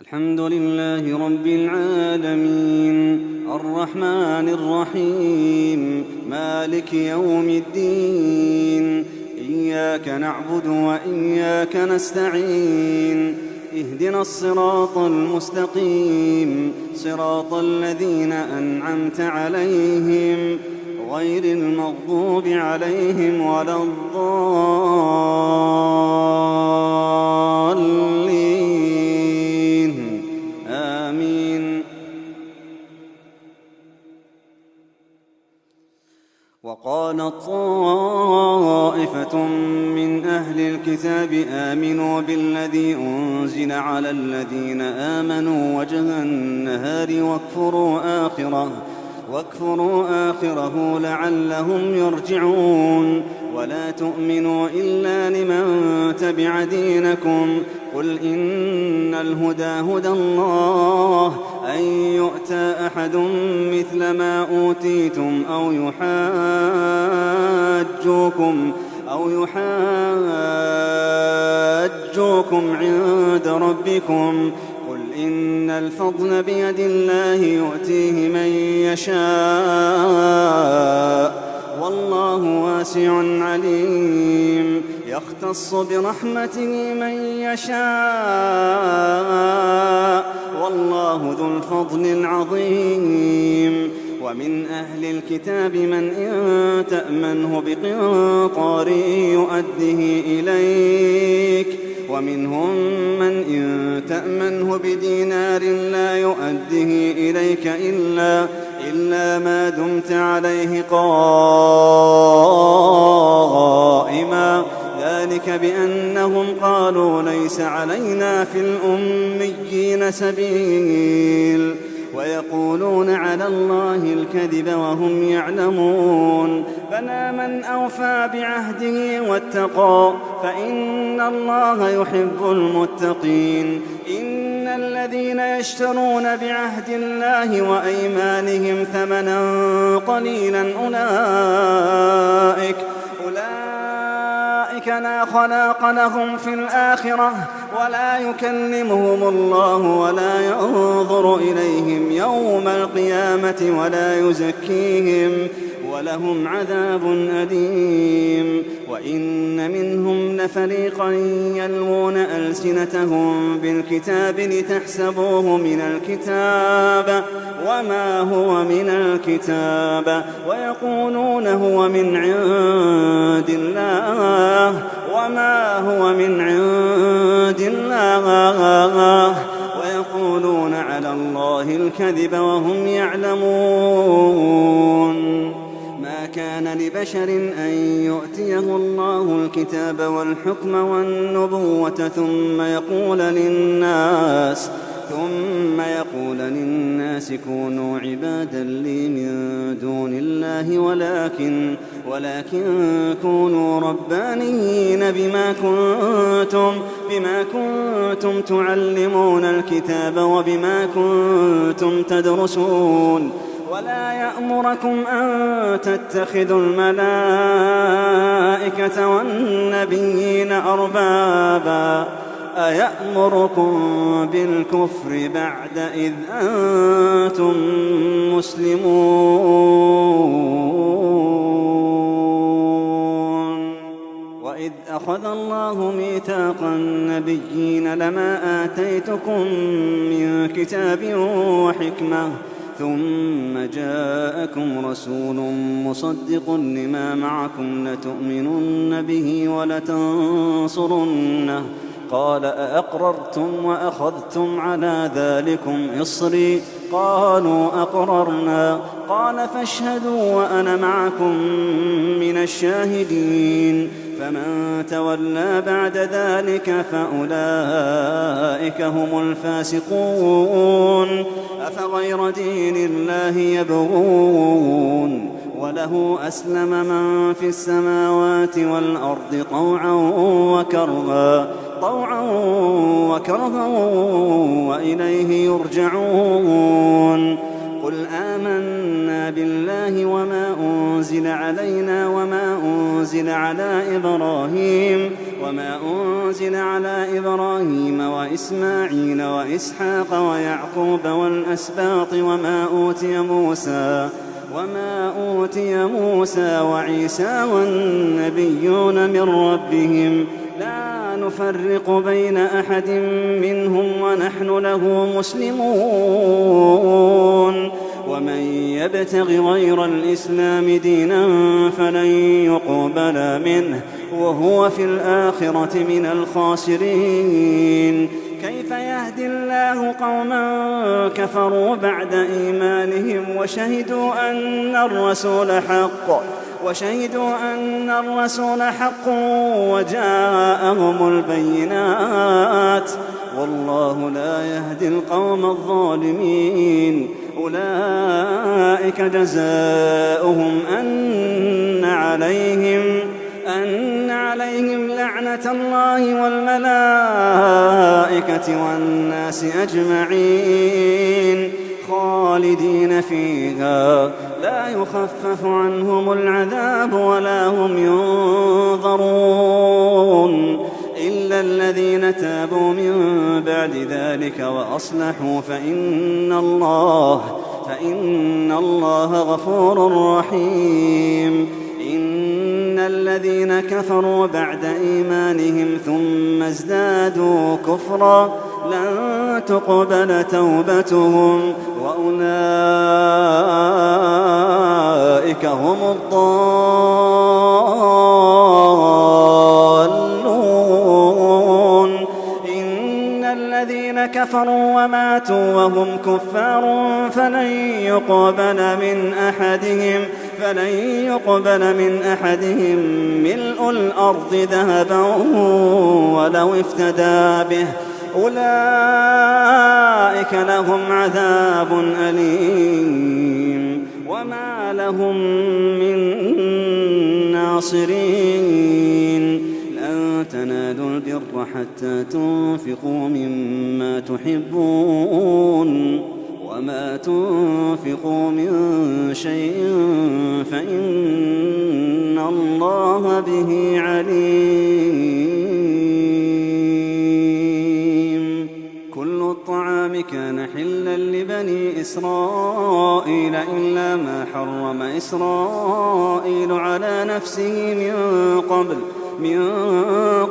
الحمد لله رب العالمين الرحمن الرحيم مالك يوم الدين إياك نعبد وإياك نستعين اهدنا الصراط المستقيم صراط الذين أنعمت عليهم غير المغضوب عليهم ولا الضالين آمين. وقالت طائفة من أهل الكتاب آمنوا بالذي أنزل على الذين آمنوا وجه النهار واكفروا آخره لعلهم يرجعون ولا تؤمنوا إلا لمن تبع دينكم قل إن الهدى هدى الله أن يؤتى أحد مثل ما أوتيتم أو يحاجوكم عند ربكم قل إن الفضل بيد الله يؤتيه من يشاء والله واسع عليم يختص برحمته من يشاء والله ذو الفضل العظيم. ومن أهل الكتاب من إن تأمنه بقنطار يؤده إليك ومنهم من إن تأمنه بدينار لا يؤده إليك إلا ما دمت عليه قائما ذلك بأنهم قالوا ليس علينا في الأميين سبيل ويقولون على الله الكذب وهم يعلمون بلى من أوفى بعهده واتقى فإن الله يحب المتقين. إن الذين يشترون بعهد الله وأيمانهم ثمنا قليلا أولئك لا خلاق لهم في الآخرة ولا يكلمهم الله ولا ينظر إليهم يوم القيامة ولا يزكيهم ولهم عذاب أليم. وإن منهم لفريقا يلوون ألسنتهم بالكتاب لتحسبوه من الكتاب وما هو من الكتاب ويقولون هو من عند الله وما هو من عند الله ويقولون على الله الكذب وهم يعلمون. ما كان لبشر أن يؤتيه الله الكتاب والحكم والنبوة ثم يقول للناس كونوا عبادا لي من دون الله ولكن كونوا ربانيين بما كنتم تعلمون الكتاب وبما كنتم تدرسون. ولا يأمركم أن تتخذوا الملائكة والنبيين أربابا أيأمركم بالكفر بعد إذ أنتم مسلمون. وإذ أخذ الله ميثاق النبيين لما آتيتكم من كتاب وحكمة ثم جاءكم رسول مصدق لما معكم لتؤمنن به ولتنصرنه قال أأقررتم وأخذتم على ذلكم إصري قالوا أقررنا قال فاشهدوا وأنا معكم من الشاهدين. فمن تولى بعد ذلك فأولئك هم الفاسقون. أفغير دين الله يبغون وله أسلم من في السماوات والأرض طوعا وكرها وإليه يرجعون. قل آمنا بالله وما أنزل علينا وما أنزل على إبراهيم وما أنزل على إبراهيم وإسماعيل وإسحاق ويعقوب والأسباط وما أوتي موسى وعيسى والنبيون من ربهم لا نفرق بين أحد منهم ونحن له مسلمون ومن يبتغ غير الإسلام دينا فلن يقبل منه وهو في الآخرة من الخاسرين. كيف يهدي الله قوما كفروا بعد إيمانهم وشهدوا أن الرسول حق وجاءهم البينات والله لا يهدي القوم الظالمين. أولئك جزاؤهم أن عليهم لعنة الله والملائكة والناس أجمعين خالدين فيها لا يخفف عنهم العذاب ولا هم ينظرون إلا الذين تابوا من بعد ذلك وأصلحوا فإن الله غفور رحيم. إن الذين كفروا بعد إيمانهم ثم ازدادوا كفرا لن تقبل توبتهم وأولئك هم الضالون. إن الذين كفروا وماتوا وهم كفار فلن يقبل من أحدهم ملء الأرض ذهبا ولو افتدى به أولئك لهم عذاب أليم وما لهم من ناصرين. لن تنالوا البر حتى تنفقوا مما تحبون وما تنفقوا من شيء فإن الله به عليم. كل الطعام كان حلا لبني إسرائيل إلا ما حرم إسرائيل على نفسه من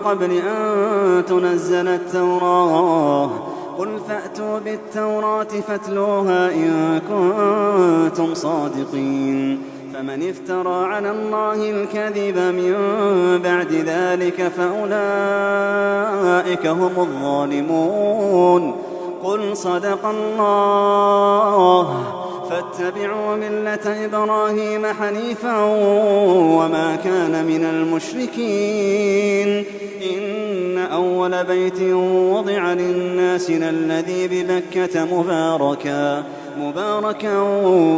قبل أن تنزل التوراة. قل فأتوا بالتوراة فاتلوها إن كنتم صادقين. فمن افترى على الله الكذب من بعد ذلك فأولئك هم الظالمون. قل صدق الله فاتبعوا ملة إبراهيم حنيفا وما كان من المشركين. إن أول بيت وضع للناس للذي ببكة مباركا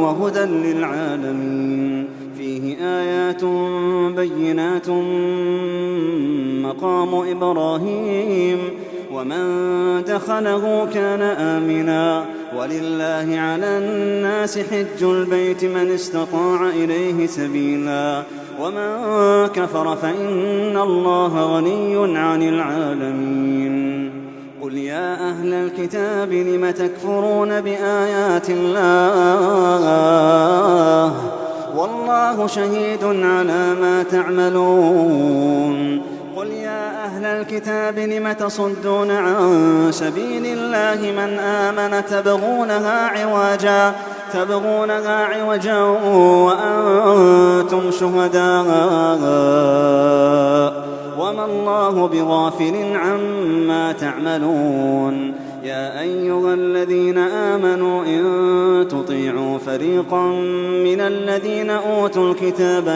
وهدى للعالمين. فيه آيات بينات مقام إبراهيم ومن دخله كان آمنا ولله على الناس حج البيت من استطاع إليه سبيلا ومن كفر فإن الله غني عن العالمين. قل يا أهل الكتاب لم تكفرون بآيات الله والله شهيد على ما تعملون. قل يا أهل الكتاب لم تصدون عن سبيل الله من آمن تبغونها عوجا وأنتم شهداء وما الله بغافل عما تعملون. يا أيها الذين آمنوا إن تطيعوا فريقا من الذين أوتوا الكتاب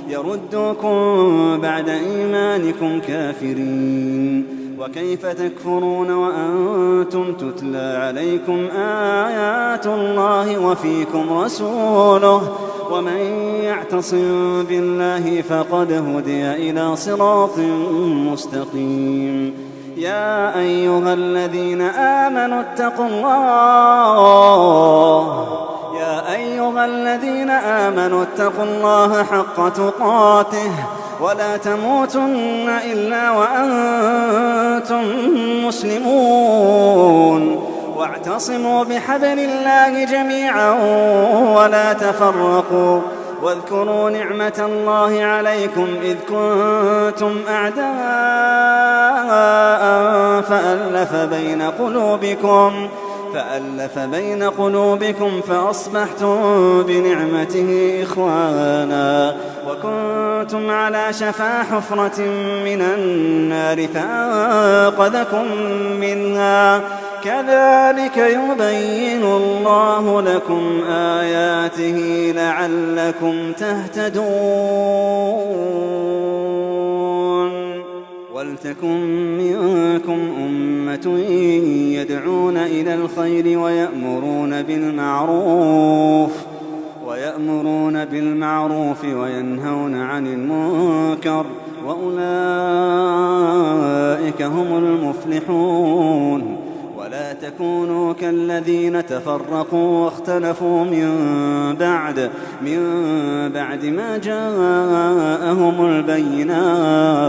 يردوكم بعد إيمانكم كافرين. وكيف تكفرون وأنتم تتلى عليكم آيات الله وفيكم رسوله ومن يعتصم بالله فقد هدي إلى صراط مستقيم. يا أيها الذين آمنوا اتقوا الله حق تقاته ولا تموتن إلا وأنتم مسلمون واعتصموا بحبل الله جميعا ولا تفرقوا واذكروا نعمة الله عليكم إذ كنتم أعداء فألف بين قلوبكم فأصبحتم بنعمته إخوانا وكنتم على شفا حفرة من النار فأنقذكم منها كذلك يبين الله لكم آياته لعلكم تهتدون ولتكن منكم أمة يدعون إلى الخير ويأمرون بالمعروف وينهون عن المنكر وأولئك هم المفلحون ولا تكونوا كالذين تفرقوا واختلفوا من بعد ما جاءهم البينات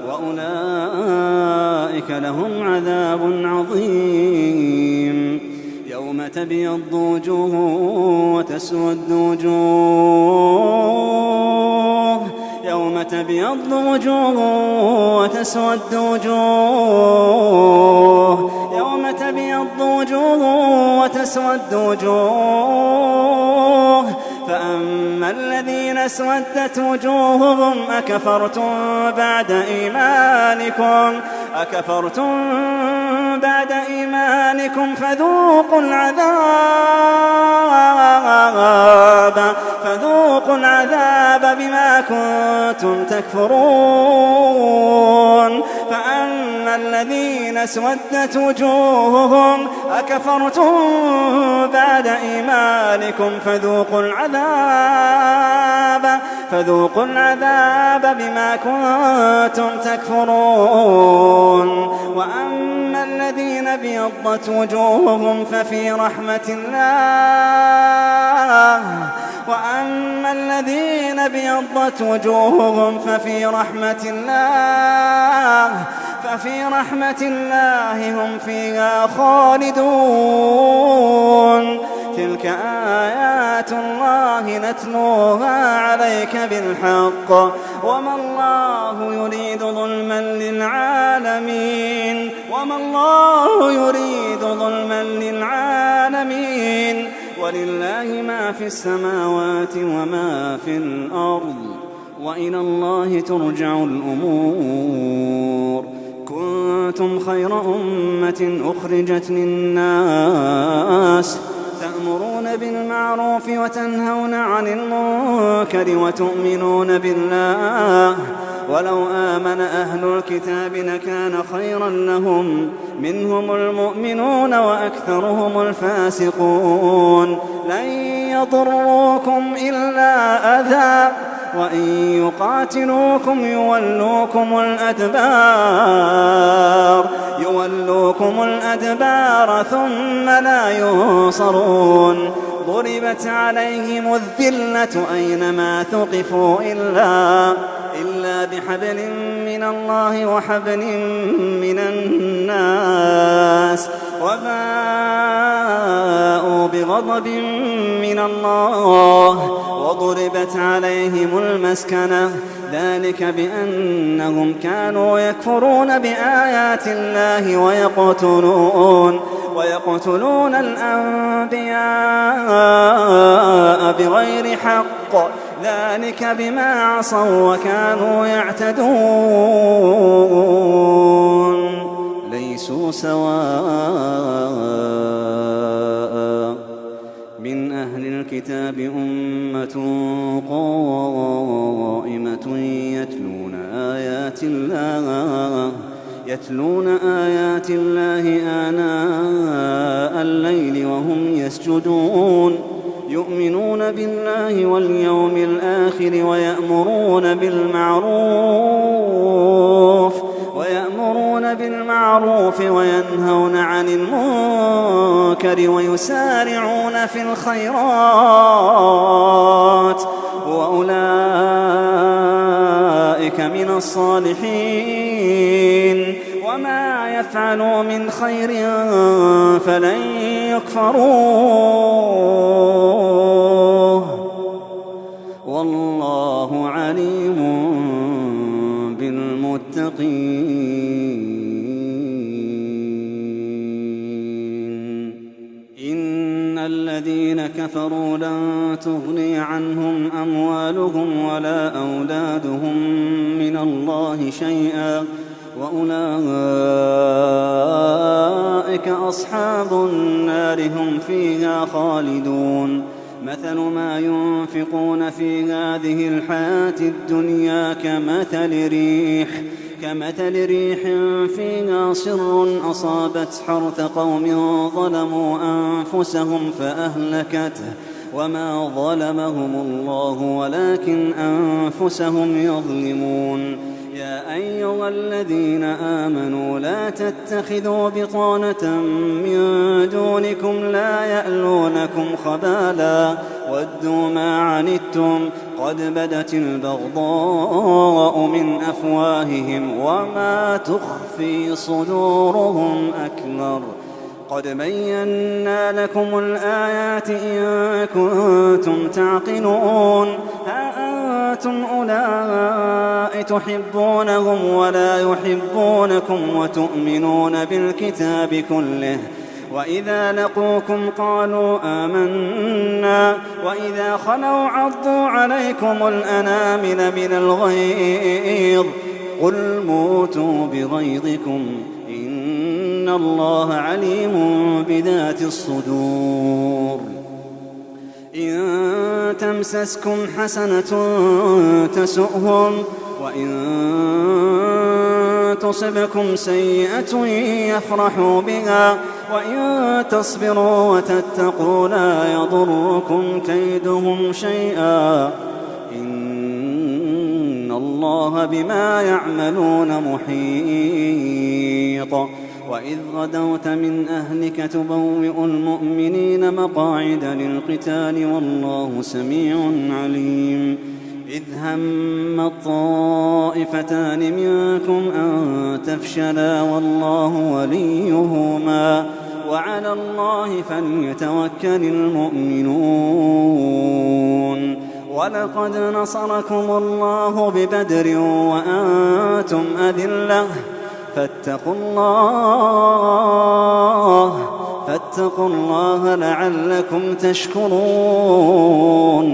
وأولئك لهم عذاب عظيم يوم تبيض وجوه وتسود وجوه يوم تبيض وجوه وتسود وجوه يوم تبيض وجوه وتسود وجوه فأما الذين اسودت وجوههم أكفرتم بعد إيمانكم فذوقوا العذاب بما كنتم تكفرون فأما الذين اسودت وجوههم أكفرتم بعد إيمانكم فذوقوا العذاب بما كنتم تكفرون وأما الذين ابيضت وجوههم ففي رحمة الله هم فيها خالدون تلك آيات الله نتلوها عليك بالحق وما الله يريد ظلما للعالمين ولله ما في السماوات وما في الأرض وإلى الله ترجع الأمور كنتم خير أمة أخرجت للناس تأمرون بالمعروف وتنهون عن المنكر وتؤمنون بالله ولو آمن أهل الكتاب لكان خيرا لهم منهم المؤمنون وأكثرهم الفاسقون لن يضروكم إلا أذى وإن يقاتلوكم يولوكم الأدبار ثم لا ينصرون ضربت عليهم الذلة أينما ثقفوا إلا بحبل من الله وحبل من الناس وباءوا بغضب من الله وضربت عليهم المسكنة ذلك بأنهم كانوا يكفرون بآيات الله ويقتلون الأنبياء بغير حق ذلك بما عصوا وكانوا يعتدون ليسوا سواء من أهل الكتاب أمة قائمة يتلون آيات الله آناء الليل وهم يسجدون يؤمنون بالله واليوم الآخر ويأمرون بالمعروف وينهون عن المنكر ويسارعون في الخيرات وأولئك أولئك من الصالحين وما يفعلوا من خير فلن يكفروه والله عليم بالمتقين. إن الذين كفروا لن تغني عنهم أموالهم ولا أولادهم من الله شيئا وأولئك أصحاب النار هم فيها خالدون. مثل ما ينفقون في هذه الحياة الدنيا كمثل ريح فيها صر أصابت حرث قوم ظلموا أنفسهم فأهلكته وما ظلمهم الله ولكن أنفسهم يظلمون. يا أيها الذين آمنوا لا تتخذوا بطانة من دونكم لا يألونكم خبالا ودوا ما عنتم قد بدت البغضاء من أفواههم وما تخفي صدورهم أكبر. قد بينا لكم الآيات إن كنتم تعقلون. أنتم أولئك تحبونهم ولا يحبونكم وتؤمنون بالكتاب كله وإذا لقوكم قالوا آمنا وإذا خلوا عضوا عليكم الأنامل من الغيظ قل موتوا بغيظكم إن الله عليم بذات الصدور. إن تمسسكم حسنة تسؤهم وإن تصبكم سيئة يفرحوا بها وإن تصبروا وتتقوا لا يضركم كيدهم شيئا إن الله بما يعملون محيط. وإذ غدوت من أهلك تبوئ المؤمنين مقاعد للقتال والله سميع عليم. إذ هم الطائفتان منكم أن تفشلا والله وليهما وعلى الله فليتوكل المؤمنون. ولقد نصركم الله ببدر وأنتم أذلة فاتقوا الله لعلكم تشكرون.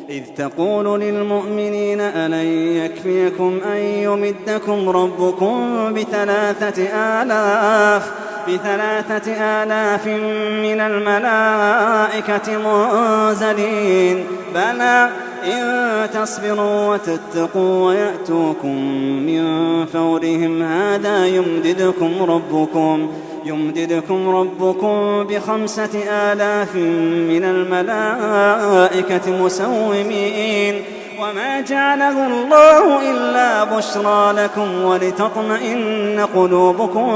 إذ تقول للمؤمنين ألن يكفيكم أن يمدكم ربكم بثلاثة آلاف من الملائكة منزلين بلى إن تصبروا وتتقوا ويأتوكم من فورهم هذا يمددكم ربكم ب5,000 من الملائكة مسومين وما جعله الله إلا بشرى لكم ولتطمئن قلوبكم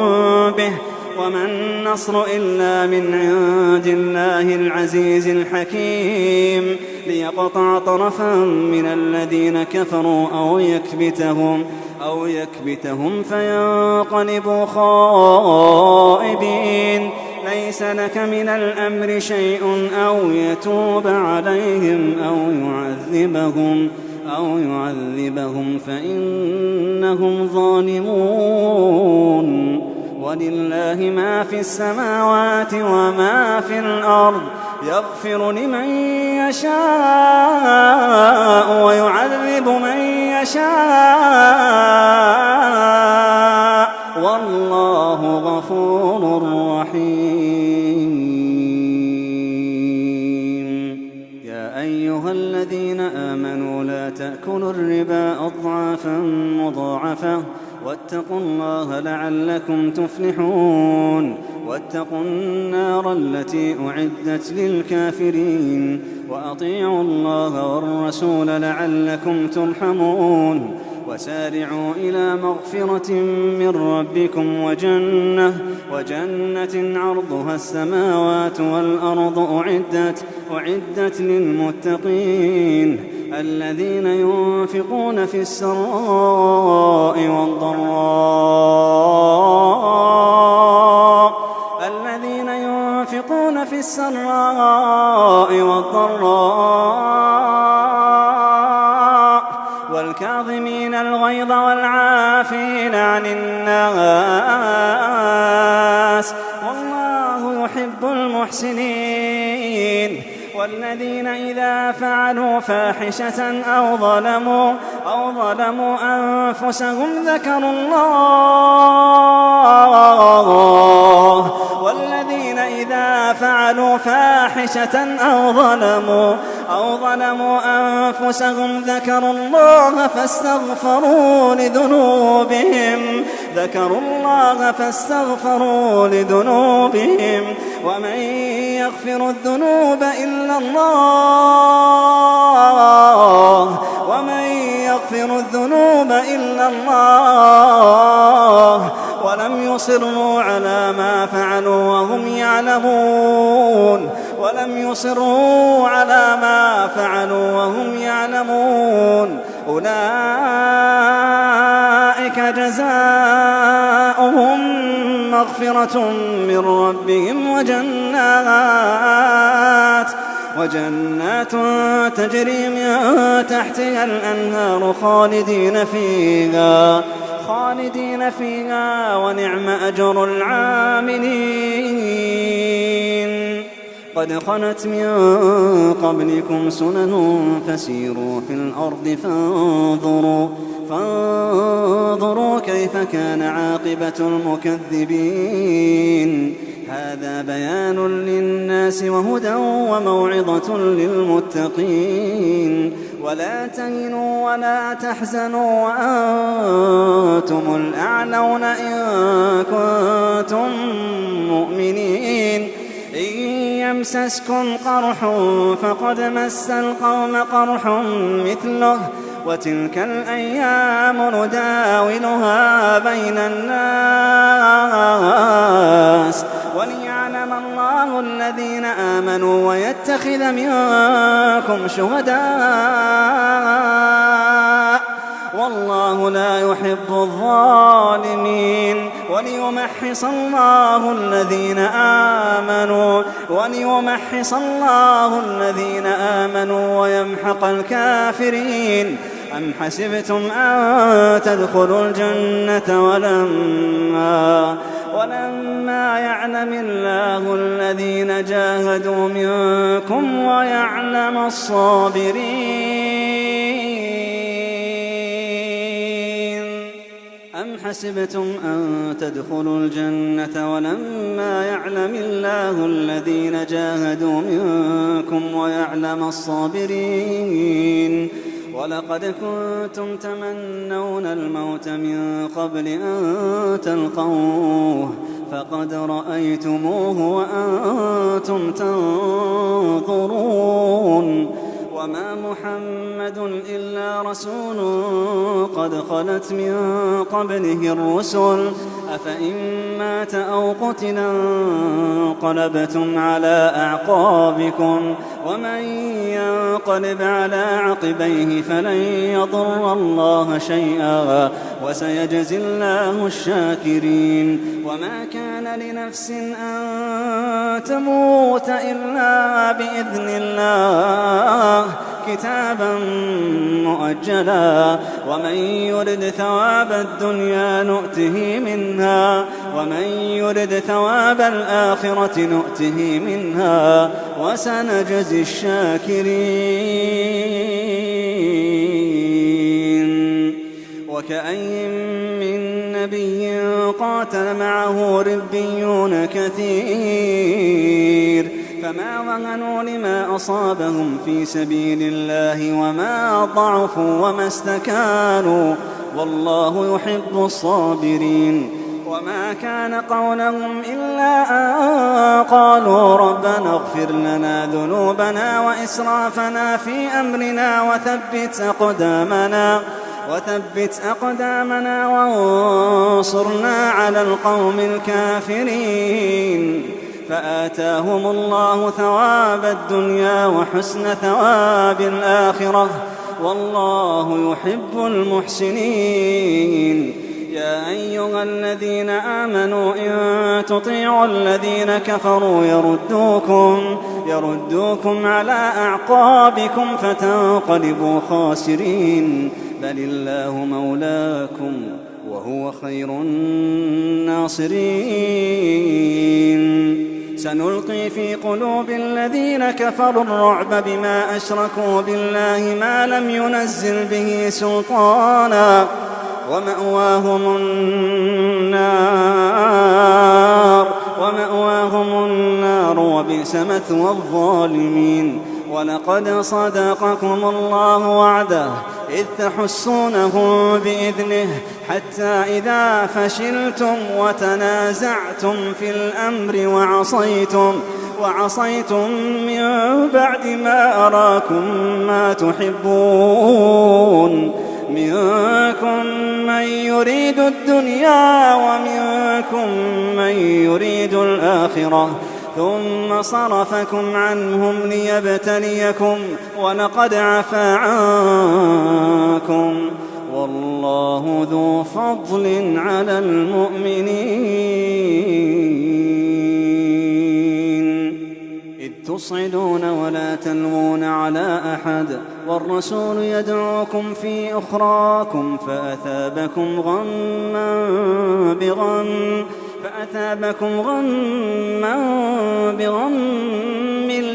به وما النصر إلا من عند الله العزيز الحكيم ليقطع طرفا من الذين كفروا أو يكبتهم فينقلبوا خائبين. ليس لك من الأمر شيء أو يتوب عليهم أو يعذبهم فإنهم ظالمون. ولله ما في السماوات وما في الأرض يغفر لمن يشاء ويعذب من يشاء والله غفور رحيم. يا أيها الذين آمنوا لا تأكلوا الربا أضعافا مضاعفة واتقوا الله لعلكم تفلحون. واتقوا النار التي أعدت للكافرين وأطيعوا الله والرسول لعلكم ترحمون. وسارعوا إلى مغفرة من ربكم وجنة عرضها السماوات والأرض أعدت للمتقين الذين ينفقون في السراء والضراء والكاظمين الغيظ والعافين عن الناس والله يحب المحسنين والذين إذا فعلوا فاحشة أو ظلموا أنفسهم ذكروا الله فاستغفروا لذنوبهم ومن يغفر الذنوب إلا الله ولم يصروا على ما فعلوا وهم يعلمون أولئك جزاؤهم مغفرة من ربهم وجنات تجري من تحتها الأنهار خالدين فيها ونعم أجر العاملين قد خلت من قبلكم سنن فسيروا في الأرض فانظروا كيف كان عاقبة المكذبين هذا بيان للناس وهدى وموعظة للمتقين ولا تهنوا ولا تحزنوا وأنتم الأعلون إن كنتم مؤمنين إن يمسسكم قرح فقد مس القوم قرح مثله وتلك الأيام نداولها بين الناس وليعلم الله الذين آمنوا ويتخذ منكم شهداء والله لا يحب الظالمين وليمحص الله الذين آمنوا ويمحق الكافرين أم حسبتم أن تدخلوا الجنة ولما يعلم الله الذين جاهدوا منكم ويعلم الصابرين أم حسبتم أن تدخلوا الجنة ولما يعلم الله الذين جاهدوا منكم ويعلم الصابرين ولقد كنتم تمنون الموت من قبل أن تلقوه فقد رأيتموه وأنتم تنظرون وما محمد إلا رسول قد خلت من قبله الرسل أفإن مات أو قتل انقلبتم على أعقابكم ومن ينقلب على عقبيه فلن يضر الله شيئا وسيجزي الله الشاكرين وما كان لنفس أن تموت إلا بإذن الله كتابا مؤجلا ومن يرد ثواب الدنيا نؤته منها ومن يرد ثواب الآخرة نؤته منها وسنجزي الشاكرين وكأين من نبي قاتل معه ربيون كثير فما وهنوا لما أصابهم في سبيل الله وما ضعفوا وما استكانوا والله يحب الصابرين وما كان قولهم إلا أن قالوا ربنا اغفر لنا ذنوبنا وإسرافنا في أمرنا وثبت أقدامنا وانصرنا على القوم الكافرين. فآتاهم الله ثواب الدنيا وحسن ثواب الآخرة، والله يحب المحسنين. يا أيها الذين آمنوا إن تطيعوا الذين كفروا يردوكم على أعقابكم فتنقلبوا خاسرين. بل الله مولاكم وهو خير الناصرين. سنلقي في قلوب الذين كفروا الرعب بما أشركوا بالله ما لم ينزل به سلطانا ومأواهم النار وبئس مثوى الظالمين. ولقد صدقكم الله وعده إذ تحسونهم بإذنه حتى إذا فشلتم وتنازعتم في الأمر وعصيتم من بعد ما أراكم ما تحبون، منكم من يريد الدنيا ومنكم من يريد الآخرة، ثم صرفكم عنهم ليبتليكم ولقد عفا عنكم، والله ذو فضل على المؤمنين. إذ تصعدون ولا تلوون على أحد والرسول يدعوكم في أخراكم فأثابكم غما بغم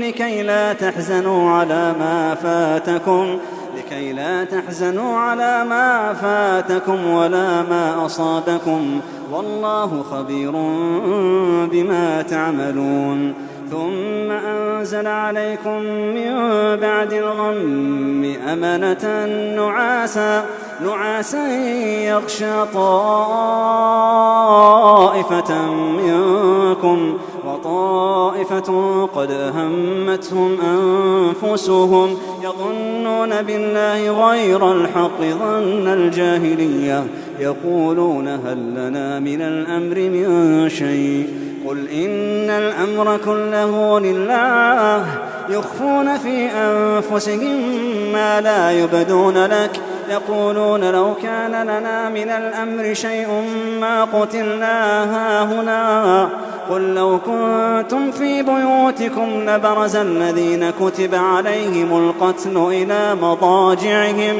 لكي لا تحزنوا على ما فاتكم ولا ما أصابكم، والله خبير بما تعملون. ثم أنزل عليكم من بعد الغم أمنة نعاسا يغشى طائفة منكم وطائفة قد أهمتهم أنفسهم يظنون بالله غير الحق ظن الجاهلية يقولون هل لنا من الأمر من شيء قل إن الأمر كله لله يخفون في أنفسهم ما لا يبدون لك يقولون لو كان لنا من الأمر شيء ما قتلنا هاهنا قل لو كنتم في بيوتكم لبرز الذين كتب عليهم القتل إلى مضاجعهم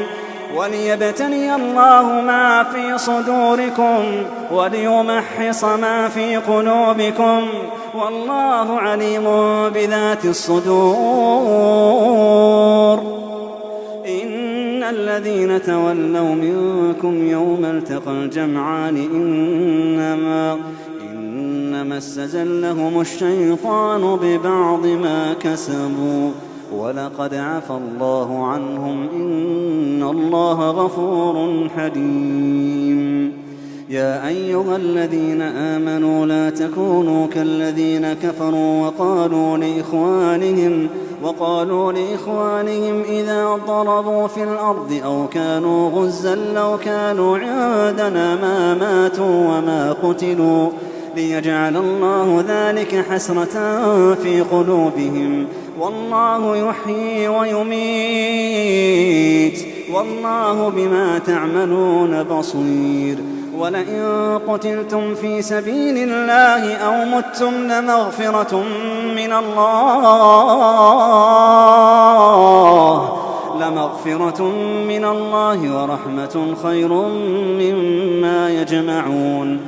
وليبتلي الله ما في صدوركم وليمحص ما في قلوبكم والله عليم بذات الصدور. إن الذين تولوا منكم يوم التقى الجمعان إنما استزلهم الشيطان ببعض ما كسبوا ولقد عفى الله عنهم إن الله غفور حليم. يا أيها الذين آمنوا لا تكونوا كالذين كفروا وقالوا لإخوانهم إذا ضربوا في الأرض أو كانوا غزا لو كانوا عندنا ما ماتوا وما قتلوا ليجعل الله ذلك حسرة في قلوبهم والله يحيي ويميت والله بما تعملون بصير. ولئن قتلتم في سبيل الله أو متم لمغفرة من الله ورحمة خير مما يجمعون.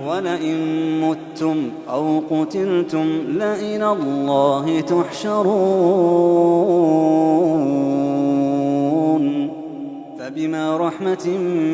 ولئن متم أو قتلتم لإلى الله تحشرون. فبما رحمة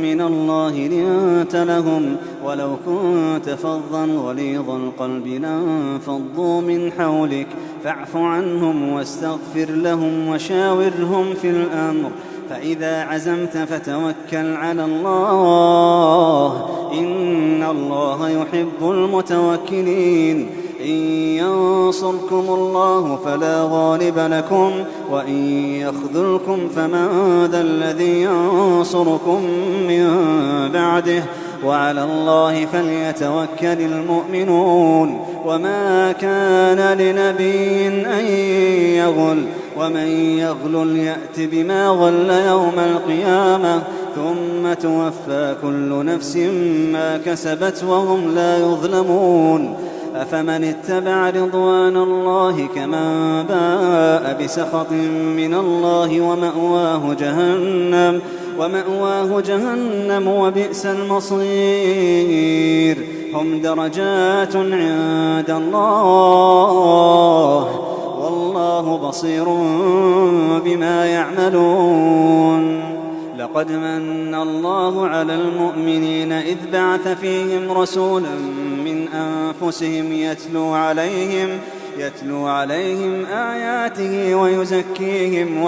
من الله لنت لهم ولو كنت فظا غليظ القلب لانفضوا من حولك فاعف عنهم واستغفر لهم وشاورهم في الأمر فإذا عزمت فتوكل على الله إن الله يحب المتوكلين. إن ينصركم الله فلا غالب لكم وإن يخذلكم فمن ذا الذي ينصركم من بعده وعلى الله فليتوكل المؤمنون وما كان لنبي أن يغل ومن يغل يأت بما غل يوم القيامة ثم توفى كل نفس ما كسبت وهم لا يظلمون أفمن اتبع رضوان الله كمن باء بسخط من الله ومأواه جهنم وبئس المصير هم درجات عند الله والله بصير بما يعملون لقد من الله على المؤمنين إذ بعث فيهم رسولا من أنفسهم يتلو عليهم آياته ويزكيهم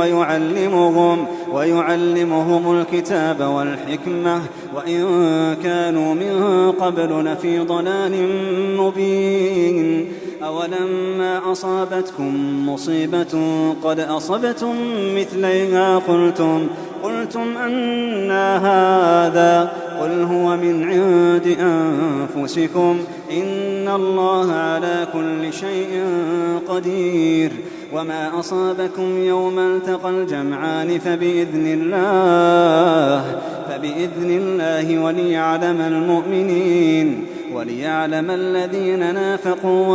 ويعلمهم الكتاب والحكمة وإن كانوا من قبل لفي ضلال مبين أولما أصابتكم مصيبة قد أصبتم مثليها قلتم أنى هذا قل هو من عند أنفسكم إن الله على كل شيء قدير وما أصابكم يوم التقى الجمعان فبإذن الله وليعلم الذين نافقوا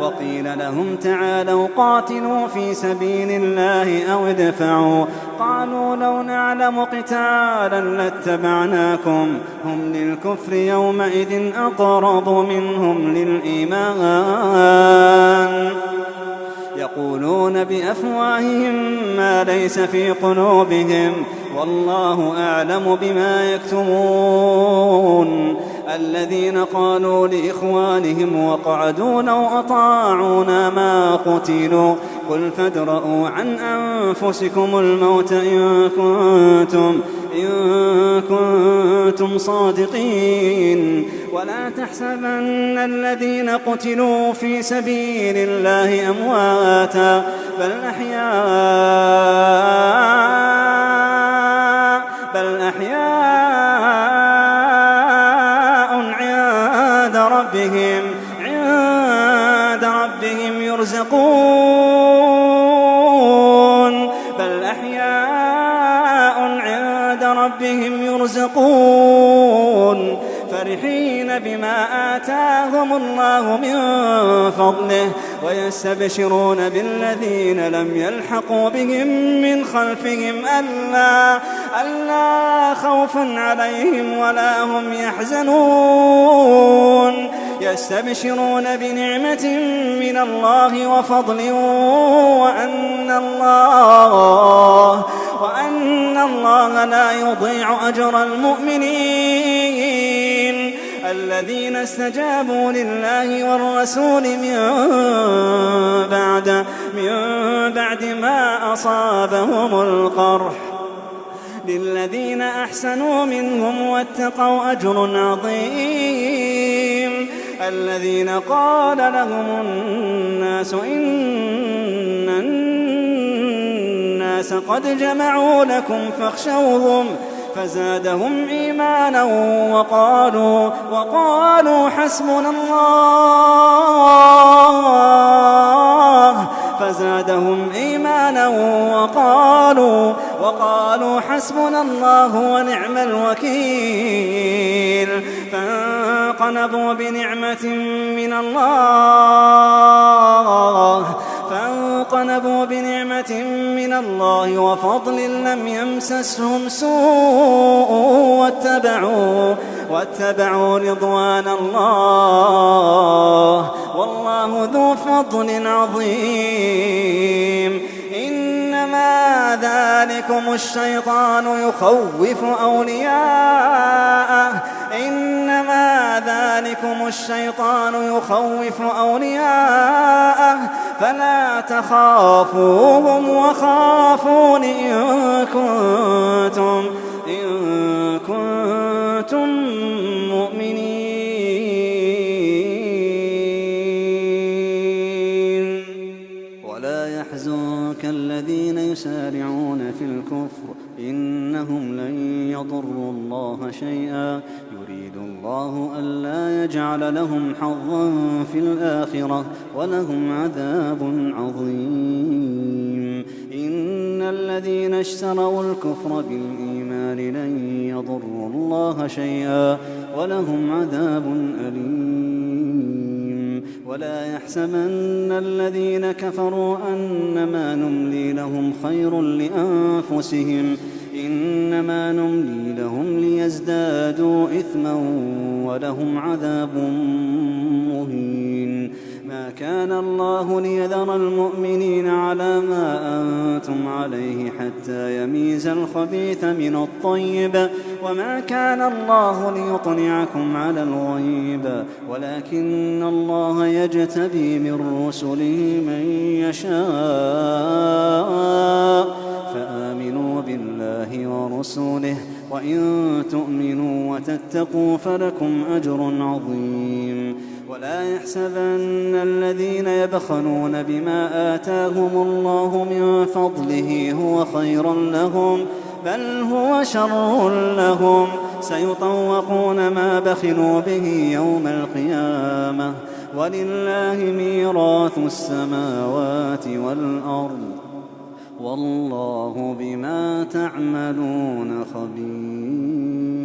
وقيل لهم تعالوا قاتلوا في سبيل الله أو ادفعوا قالوا لو نعلم قتالا لاتبعناكم هم للكفر يومئذ أقرب منهم للإيمان يقولون بأفواههم ما ليس في قلوبهم والله أعلم بما يكتمون الذين قالوا لإخوانهم وقعدوا لو أطاعونا ما قتلوا قل فادرءوا عن أنفسكم الموت إن كنتم صادقين ولا تحسبن الذين قتلوا في سبيل الله أمواتا بل أحياء عند ربهم يرزقون فرحين بما آتاهم الله من فضله ويستبشرون بالذين لم يلحقوا بهم من خلفهم ألا خوف عليهم ولا هم يحزنون يستبشرون بنعمة من الله وفضل وأن الله لا يضيع أجر المؤمنين الذين استجابوا لله والرسول من بعد ما أصابهم القرح للذين أحسنوا منهم واتقوا أجر عظيم الذين قال لهم الناس إن الناس قد جمعوا لكم فاخشوهم فزادهم إيمانا وقالوا حسبنا الله فزادهم إيمانا وقالوا حسبنا الله ونعم الوكيل فانقلبوا بنعمة من الله وفضل لم يمسسهم سوء واتبعوا رضوان الله والله ذو فضل عظيم إنما ذلكم الشيطان يخوف أولياءه فلا تخافوهم وخافون إن كنتم مؤمنين ألا يجعل لهم حظا في الآخرة ولهم عذاب عظيم. إن الذين اشتروا الكفر بالإيمان لن يضروا الله شيئا ولهم عذاب أليم. ولا يحسبن الذين كفروا أنما نملي لهم خير لأنفسهم إنما نملي لهم ليزدادوا إثما ولهم عذاب مهين. ما كان الله ليذر المؤمنين على ما أنتم عليه حتى يميز الخبيث من الطيب وما كان الله ليطلعكم على الغيب ولكن الله يجتبي من رسله من يشاء فآمنوا بالله ورسوله وإن تؤمنوا وتتقوا فلكم أجر عظيم. ولا يحسبن الذين يبخلون بما آتاهم الله من فضله هو خيرا لهم بل هو شر لهم سيطوقون ما بخلوا به يوم القيامة ولله ميراث السماوات والأرض والله بما تعملون خبير.